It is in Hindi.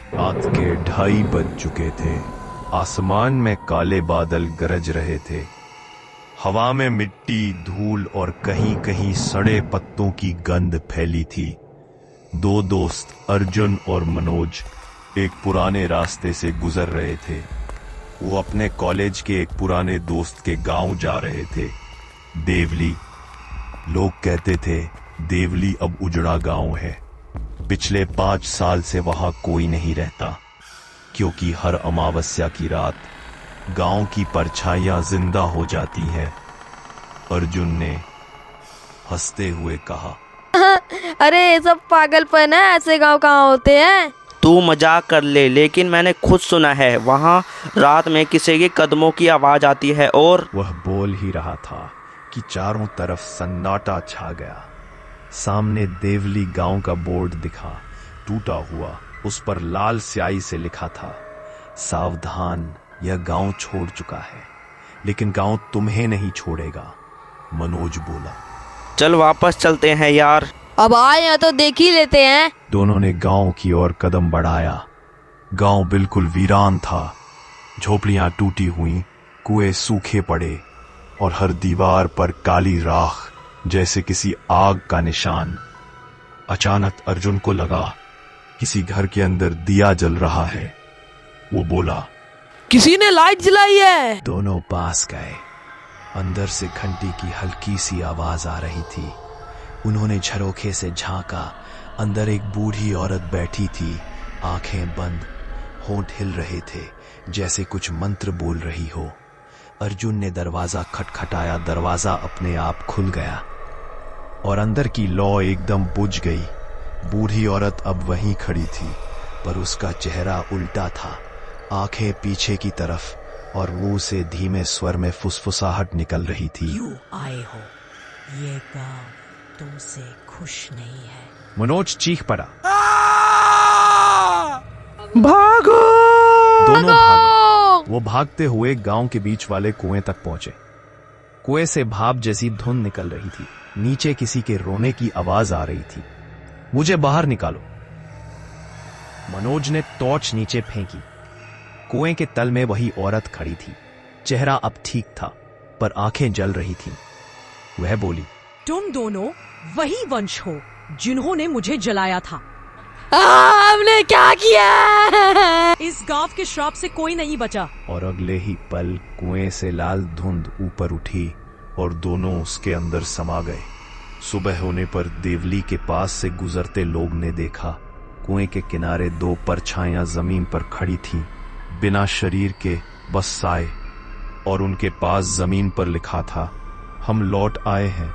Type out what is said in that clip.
रात के 2:30 बज चुके थे। आसमान में काले बादल गरज रहे थे। हवा में मिट्टी, धूल और कहीं कहीं सड़े पत्तों की गंध फैली थी। दो दोस्त अर्जुन और मनोज एक पुराने रास्ते से गुजर रहे थे। वो अपने कॉलेज के एक पुराने दोस्त के गांव जा रहे थे, देवली। लोग कहते थे देवली अब उजड़ा गांव है। पिछले 5 साल से वहां कोई नहीं रहता, क्योंकि हर अमावस्या की रात गांव की परछाइयां जिंदा हो जाती हैं। अर्जुन ने हंसते हुए कहा, अरे ये सब पागलपन है, ऐसे गांव कहाँ होते हैं। तू मजाक कर ले, लेकिन मैंने खुद सुना है वहाँ रात में किसी के कदमों की आवाज आती है। और वह बोल ही रहा था कि चारों तरफ सन्नाटा छा गया। सामने देवली गांव का बोर्ड दिखा, टूटा हुआ। उस पर लाल स्याही से लिखा था, सावधान, यह गांव छोड़ चुका है, लेकिन गांव तुम्हें नहीं छोड़ेगा। मनोज बोला, चल वापस चलते हैं यार। अब आए हैं तो देख ही लेते हैं। दोनों ने गांव की ओर कदम बढ़ाया। गांव बिल्कुल वीरान था। झोपड़ियां टूटी हुई, कुएं सूखे पड़े और हर दीवार पर काली राख जैसे किसी आग का निशान। अचानक अर्जुन को लगा किसी घर के अंदर दिया जल रहा है। वो बोला, किसी ने लाइट जलाई है। दोनों पास गए। अंदर से घंटी की हल्की सी आवाज आ रही थी। उन्होंने झरोखे से झांका। अंदर एक बूढ़ी औरत बैठी थी, आंखें बंद, होंठ हिल रहे थे जैसे कुछ मंत्र बोल रही हो। अर्जुन ने दरवाजा खटखटाया। दरवाजा अपने आप खुल गया और अंदर की लौ एकदम बुझ गई। बूढ़ी औरत अब वहीं खड़ी थी, पर उसका चेहरा उल्टा था, आंखें पीछे की तरफ और मुंह से धीमे स्वर में फुसफुसाहट निकल रही थी। क्यों आए हो? ये गांव तुमसे खुश नहीं है। मनोज चीख पड़ा, भागो! दोनों भागे। वो भागते हुए गांव के बीच वाले कुएं तक पहुंचे। कुएं से भाप जैसी धुंध निकल रही थी। नीचे किसी के रोने की आवाज आ रही थी। मुझे बाहर निकालो। मनोज ने टॉर्च नीचे फेंकी। कुएं के तल में वही औरत खड़ी थी। चेहरा अब ठीक था, पर आंखें जल रही थीं। वह बोली, तुम दोनों वही वंश हो जिन्होंने मुझे जलाया था। हमने क्या किया? इस गांव के श्राप से कोई नहीं बचा। और अगले ही पल कुएं से लाल धुंध ऊपर उठी और दोनों उसके अंदर समा गए। सुबह होने पर देवली के पास से गुजरते लोग ने देखा, कुएं के किनारे 2 परछाइयां जमीन पर खड़ी थीं, बिना शरीर के, बस साए। और उनके पास जमीन पर लिखा था, हम लौट आए हैं,